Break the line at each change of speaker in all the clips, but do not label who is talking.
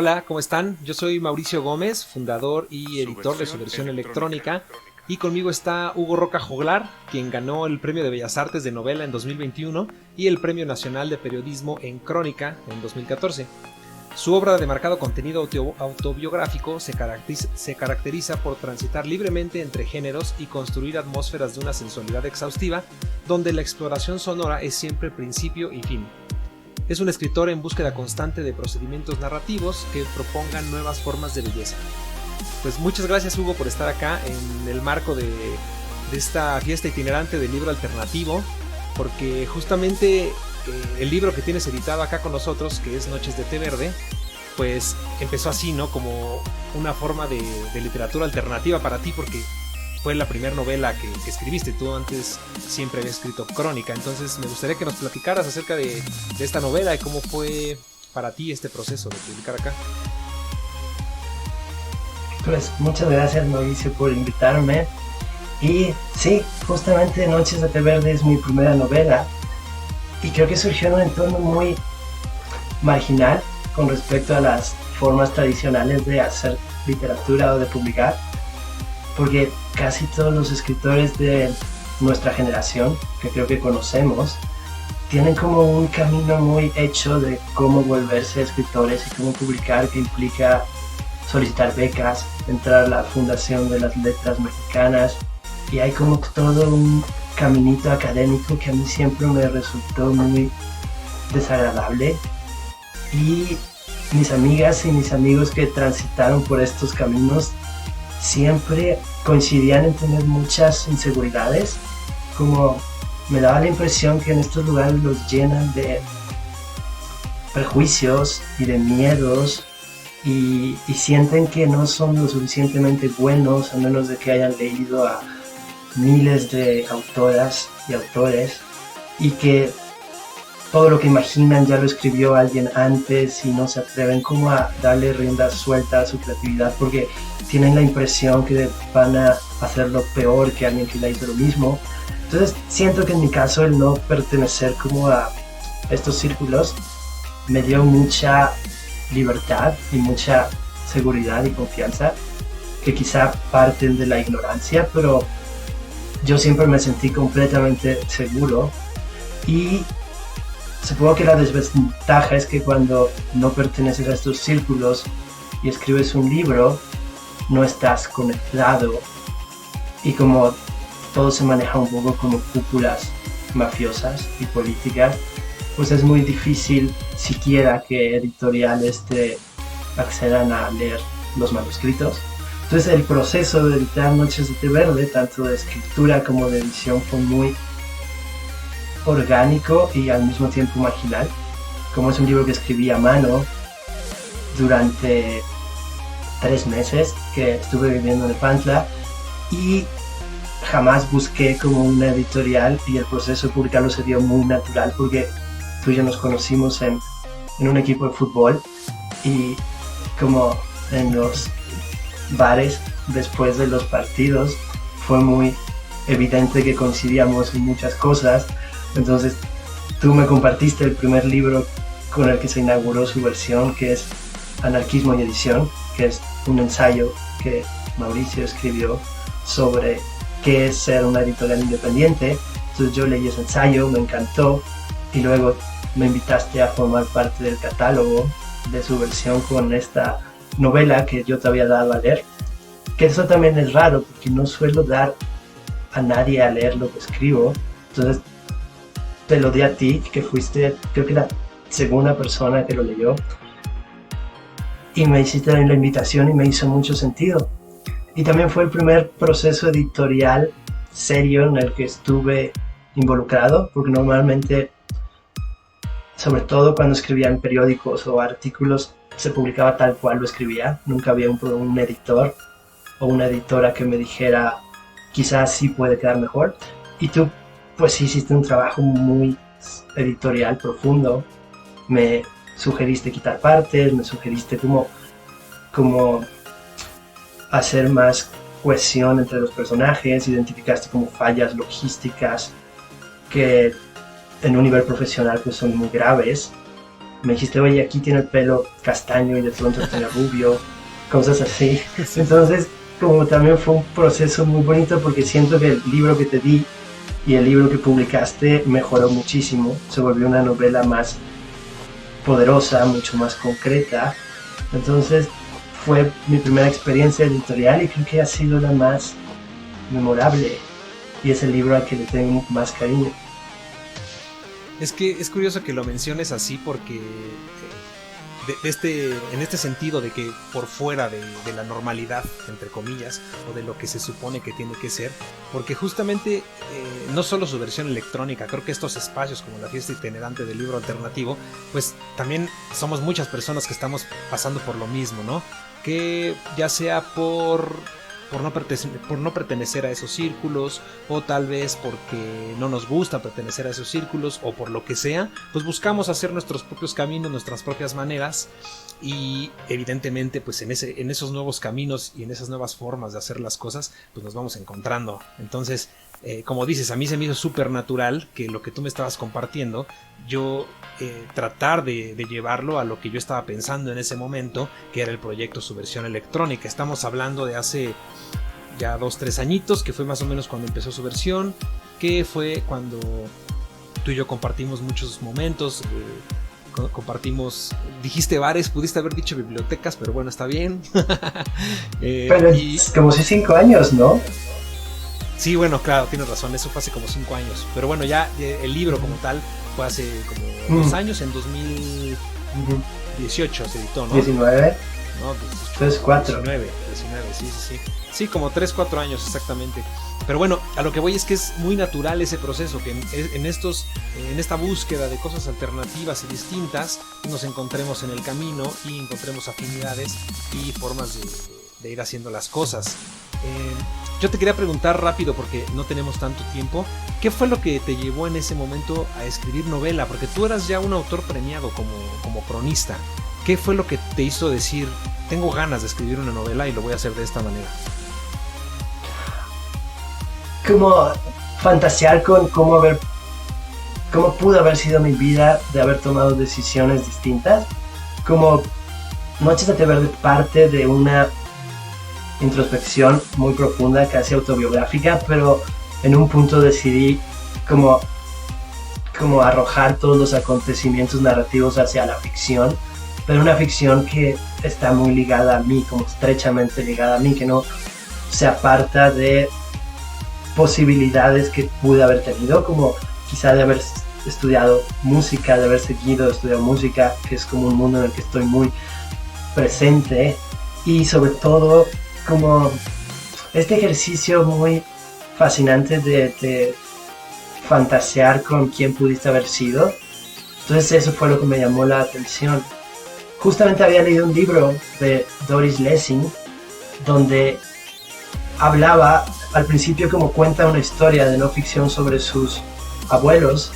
Hola, ¿cómo están? Yo soy Mauricio Gómez, fundador y editor de Subversión Electrónica, y conmigo está Hugo Roca Joglar, quien ganó el Premio de Bellas Artes de Novela en 2021 y el Premio Nacional de Periodismo en Crónica en 2014. Su obra de marcado contenido autobiográfico se caracteriza por transitar libremente entre géneros y construir atmósferas de una sensualidad exhaustiva, donde la exploración sonora es siempre principio y fin. Es un escritor en búsqueda constante de procedimientos narrativos que propongan nuevas formas de belleza. Pues muchas gracias, Hugo, por estar acá en el marco de esta fiesta itinerante del libro alternativo, porque justamente el libro que tienes editado acá con nosotros, que es Noches de Té Verde, pues empezó así, ¿no? Como una forma de literatura alternativa para ti, porque fue la primera novela que escribiste. Tú antes siempre habías escrito crónica, entonces me gustaría que nos platicaras acerca de esta novela y cómo fue para ti este proceso de publicar acá.
Pues muchas gracias, Mauricio, por invitarme. Y sí, justamente Noches de Té Verde es mi primera novela y creo que surgió en un entorno muy marginal con respecto a las formas tradicionales de hacer literatura o de publicar, porque casi todos los escritores de nuestra generación, que creo que conocemos, tienen como un camino muy hecho de cómo volverse escritores y cómo publicar, que implica solicitar becas, entrar a la Fundación de las Letras Mexicanas, y hay como todo un caminito académico que a mí siempre me resultó muy desagradable, y mis amigas y mis amigos que transitaron por estos caminos siempre coincidían en tener muchas inseguridades, como me daba la impresión que en estos lugares los llenan de prejuicios y de miedos y sienten que no son lo suficientemente buenos a menos de que hayan leído a miles de autoras y autores, y que todo lo que imaginan ya lo escribió alguien antes y no se atreven como a darle rienda suelta a su creatividad porque tienen la impresión que van a hacerlo peor que alguien que le hizo lo mismo. Entonces siento que en mi caso el no pertenecer como a estos círculos me dio mucha libertad y mucha seguridad y confianza, que quizá parten de la ignorancia, pero yo siempre me sentí completamente seguro. Y supongo que la desventaja es que cuando no perteneces a estos círculos y escribes un libro, no estás conectado, y como todo se maneja un poco como cúpulas mafiosas y políticas, pues es muy difícil siquiera que editoriales te accedan a leer los manuscritos. Entonces el proceso de editar Noches de Té Verde, tanto de escritura como de edición, fue muy orgánico y al mismo tiempo marginal. Como es un libro que escribí a mano durante 3 meses que estuve viviendo en Nepantla, y jamás busqué como una editorial, y el proceso de publicarlo se dio muy natural porque tú y yo nos conocimos en un equipo de fútbol, y como en los bares después de los partidos fue muy evidente que coincidíamos en muchas cosas. Entonces tú me compartiste el primer libro con el que se inauguró Subversión, que es Anarquismo y Edición, que es un ensayo que Mauricio escribió sobre qué es ser una editorial independiente. Entonces yo leí ese ensayo, me encantó, y luego me invitaste a formar parte del catálogo de Subversión con esta novela que yo te había dado a leer, que eso también es raro porque no suelo dar a nadie a leer lo que escribo. Entonces te lo di a ti, que fuiste creo que la segunda persona que lo leyó, y me hiciste la invitación y me hizo mucho sentido. Y también fue el primer proceso editorial serio en el que estuve involucrado, porque normalmente, sobre todo cuando escribía en periódicos o artículos, se publicaba tal cual lo escribía. Nunca había un editor o una editora que me dijera quizás sí puede quedar mejor. Y tú pues hiciste un trabajo muy editorial profundo. Me sugeriste quitar partes, me sugeriste cómo hacer más cohesión entre los personajes, identificaste como fallas logísticas que en un nivel profesional pues son muy graves. Me dijiste, oye, aquí tiene el pelo castaño y de pronto tiene rubio, cosas así. Entonces, como también fue un proceso muy bonito porque siento que el libro que te di y el libro que publicaste mejoró muchísimo, se volvió una novela más poderosa, mucho más concreta. Entonces fue mi primera experiencia editorial y creo que ha sido la más memorable y es el libro al que le tengo más cariño.
Es que es curioso que lo menciones así porque en este sentido de que por fuera de la normalidad, entre comillas, o de lo que se supone que tiene que ser, porque justamente no solo su versión electrónica, creo que estos espacios como la fiesta itinerante del libro alternativo, pues también somos muchas personas que estamos pasando por lo mismo, ¿no? Que ya sea por no pertenecer a esos círculos, o tal vez porque no nos gusta pertenecer a esos círculos, o por lo que sea, pues buscamos hacer nuestros propios caminos, nuestras propias maneras, y evidentemente pues en esos nuevos caminos y en esas nuevas formas de hacer las cosas, pues nos vamos encontrando. Entonces, como dices, a mí se me hizo súper natural que lo que tú me estabas compartiendo, yo tratar de llevarlo a lo que yo estaba pensando en ese momento, que era el proyecto Su Versión Electrónica. Estamos hablando de hace ya 2-3 añitos, que fue más o menos cuando empezó Su Versión, que fue cuando tú y yo compartimos muchos momentos, compartimos, dijiste bares, pudiste haber dicho bibliotecas, pero bueno, está bien.
Pero es como si 5 años, ¿no?
Sí, bueno, claro, tienes razón, eso fue hace como 5 años. Pero bueno, ya el libro como tal fue hace como 2 años, en 2018 se editó, ¿no?
19.
No,
3, 4.
19, sí. Sí, como 3-4 años exactamente. Pero bueno, a lo que voy es que es muy natural ese proceso, que en esta búsqueda de cosas alternativas y distintas, nos encontremos en el camino y encontremos afinidades y formas de ir haciendo las cosas. Yo te quería preguntar rápido, porque no tenemos tanto tiempo, ¿qué fue lo que te llevó en ese momento a escribir novela? Porque tú eras ya un autor premiado como cronista. ¿Qué fue lo que te hizo decir, tengo ganas de escribir una novela y lo voy a hacer de esta manera?
Como fantasear con cómo pudo haber sido mi vida de haber tomado decisiones distintas. Como Noches de Té Verde parte de una introspección muy profunda, casi autobiográfica, pero en un punto decidí como arrojar todos los acontecimientos narrativos hacia la ficción, pero una ficción que está muy ligada a mí, como estrechamente ligada a mí, que no se aparta de posibilidades que pude haber tenido, como quizá de haber estudiado música, de haber seguido estudiando música, que es como un mundo en el que estoy muy presente, y sobre todo como este ejercicio muy fascinante de fantasear con quién pudiste haber sido. Entonces eso fue lo que me llamó la atención. Justamente había leído un libro de Doris Lessing donde hablaba al principio, como cuenta una historia de no ficción sobre sus abuelos,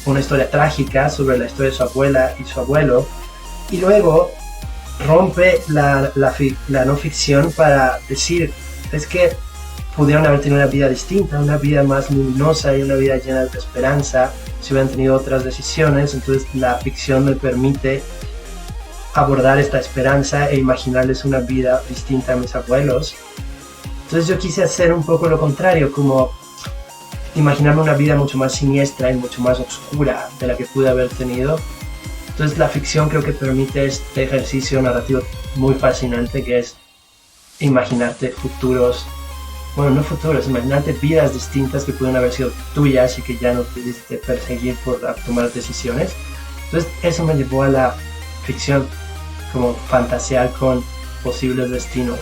una historia trágica sobre la historia de su abuela y su abuelo, y luego rompe la no ficción para decir, es que pudieron haber tenido una vida distinta, una vida más luminosa y una vida llena de esperanza si hubieran tenido otras decisiones. Entonces la ficción me permite abordar esta esperanza e imaginarles una vida distinta a mis abuelos. Entonces yo quise hacer un poco lo contrario, como imaginarme una vida mucho más siniestra y mucho más oscura de la que pude haber tenido. Entonces la ficción creo que permite este ejercicio narrativo muy fascinante, que es imaginarte futuros, bueno, no futuros, imaginarte vidas distintas que pueden haber sido tuyas y que ya no pudiste perseguir por tomar decisiones. Entonces eso me llevó a la ficción, como fantasear con posibles destinos.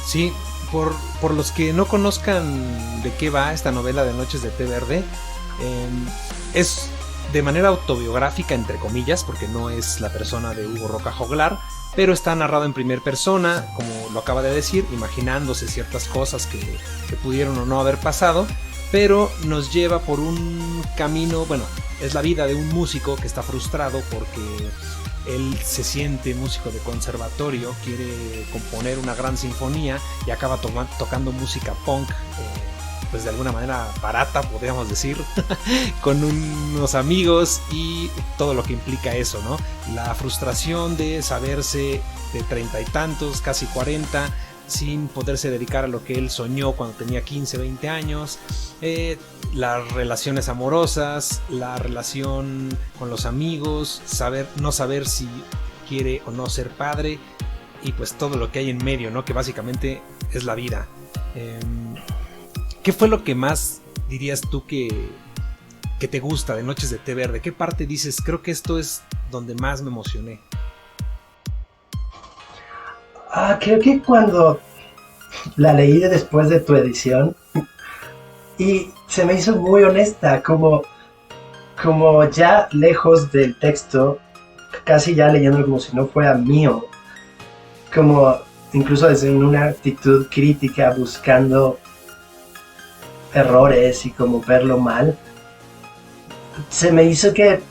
Sí, por los que no conozcan de qué va esta novela de Noches de Té Verde, es de manera autobiográfica, entre comillas, porque no es la persona de Hugo Roca Joglar, pero está narrado en primera persona, como lo acaba de decir, imaginándose ciertas cosas que pudieron o no haber pasado, pero nos lleva por un camino, bueno, es la vida de un músico que está frustrado porque él se siente músico de conservatorio, quiere componer una gran sinfonía y acaba tocando música punk pues de alguna manera barata, podríamos decir, con unos amigos y todo lo que implica eso, ¿no? La frustración de saberse de 30 y tantos, casi 40, sin poderse dedicar a lo que él soñó cuando tenía 15, 20 años, las relaciones amorosas, la relación con los amigos, no saber si quiere o no ser padre, y pues todo lo que hay en medio, ¿no? Que básicamente es la vida. ¿Qué fue lo que más dirías tú que te gusta de Noches de Té Verde? ¿Qué parte dices, creo que esto es donde más me emocioné?
Creo que cuando la leí después de tu edición y se me hizo muy honesta, como ya lejos del texto, casi ya leyéndolo como si no fuera mío, como incluso desde una actitud crítica buscando errores y como verlo mal, se me hizo que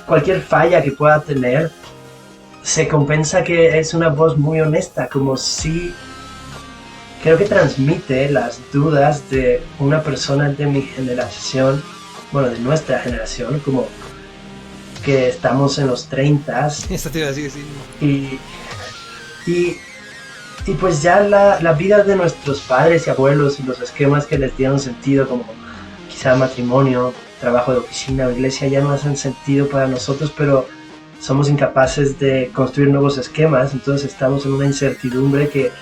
cualquier falla que pueda tener se compensa que es una voz muy honesta, como si creo que transmite las dudas de una persona de mi generación, bueno, de nuestra generación, como que estamos en los 30.
Esto te iba a decir, sí.
Y pues ya la vida de nuestros padres y abuelos y los esquemas que les dieron sentido, como quizá matrimonio, trabajo de oficina o iglesia, ya no hacen sentido para nosotros, pero somos incapaces de construir nuevos esquemas, entonces estamos en una incertidumbre que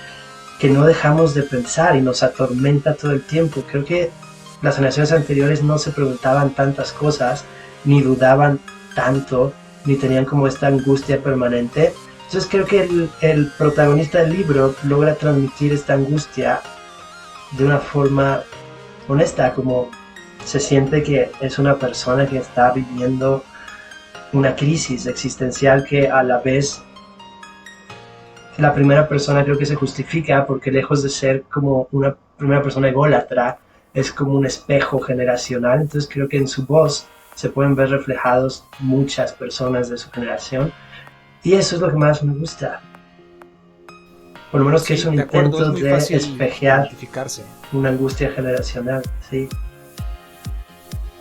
no dejamos de pensar y nos atormenta todo el tiempo. Creo que las generaciones anteriores no se preguntaban tantas cosas, ni dudaban tanto, ni tenían como esta angustia permanente. Entonces creo que el protagonista del libro logra transmitir esta angustia de una forma honesta, como se siente que es una persona que está viviendo una crisis existencial que a la vez la primera persona creo que se justifica porque lejos de ser como una primera persona ególatra, es como un espejo generacional. Entonces creo que en su voz se pueden ver reflejados muchas personas de su generación. Y eso es lo que más me gusta. Por lo menos que es un intento de espejear una angustia generacional. Sí.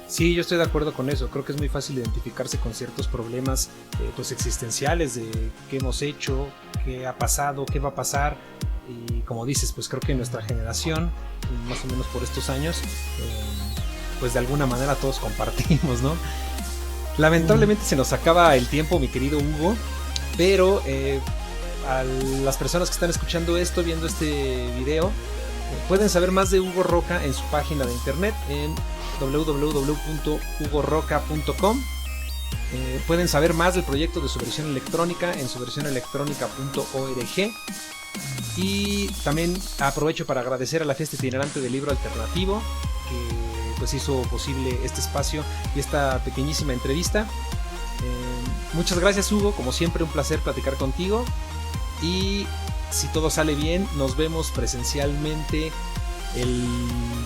Sí, yo estoy de acuerdo con eso. Creo que es muy fácil identificarse con ciertos problemas pues existenciales de qué hemos hecho, qué ha pasado, qué va a pasar. Y como dices, pues creo que nuestra generación, más o menos por estos años, pues de alguna manera todos compartimos, ¿no? Lamentablemente se nos acaba el tiempo, mi querido Hugo. Pero a las personas que están escuchando esto, viendo este video, pueden saber más de Hugo Roca en su página de internet en www.hugoroca.com. Pueden saber más del proyecto de Subversión Electrónica en subversionelectronica.org. Y también aprovecho para agradecer a la Fiesta Itinerante del Libro Alternativo, que pues hizo posible este espacio y esta pequeñísima entrevista. Muchas gracias, Hugo, como siempre un placer platicar contigo, y si todo sale bien nos vemos presencialmente el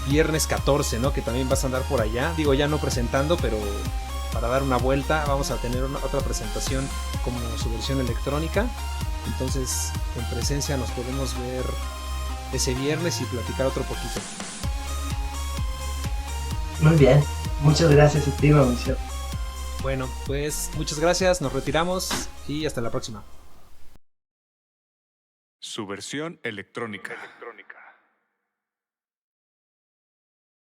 viernes 14, ¿no? Que también vas a andar por allá, digo ya no presentando, pero para dar una vuelta vamos a tener otra presentación como Subversión Electrónica, entonces en presencia nos podemos ver ese viernes y platicar otro poquito.
Muy bien, muchas gracias a ti, Mauricio.
Bueno, pues muchas gracias, nos retiramos y hasta la próxima.
Subversión Electrónica.